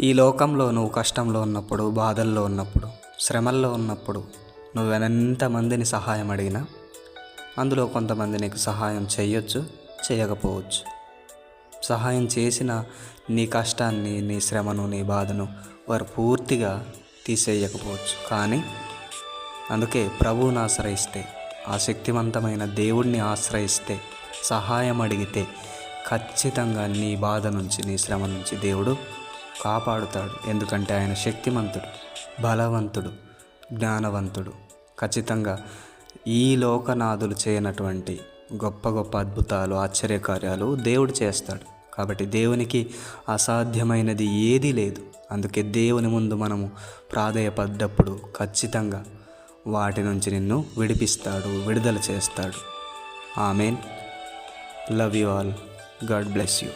ఈ లోకంలో నువ్వు కష్టంలో ఉన్నప్పుడు, బాధల్లో ఉన్నప్పుడు, శ్రమల్లో ఉన్నప్పుడు నువ్వెంతమందిని సహాయం అడిగినా అందులో కొంతమంది నీకు సహాయం చేయొచ్చు, చేయకపోవచ్చు. సహాయం చేసిన నీ కష్టాన్ని, నీ శ్రమను, నీ బాధను వారు పూర్తిగా తీసేయకపోవచ్చు. కానీ అందుకే ప్రభువుని ఆశ్రయిస్తే, ఆ శక్తివంతమైన దేవుడిని ఆశ్రయిస్తే, సహాయం అడిగితే ఖచ్చితంగా నీ బాధ నుంచి, నీ శ్రమ నుంచి దేవుడు కాపాడుతాడు. ఎందుకంటే ఆయన శక్తిమంతుడు, బలవంతుడు, జ్ఞానవంతుడు. ఖచ్చితంగా ఈ లోకనాథులు చేయనటువంటి గొప్ప గొప్ప అద్భుతాలు, ఆశ్చర్యకార్యాలు దేవుడు చేస్తాడు. కాబట్టి దేవునికి అసాధ్యమైనది ఏదీ లేదు. అందుకే దేవుని ముందు మనము ప్రాధేయపడ్డప్పుడు ఖచ్చితంగా వాటి నుంచి నిన్ను విడిపిస్తాడు, విడుదల చేస్తాడు. Amen. Love you all. God bless you.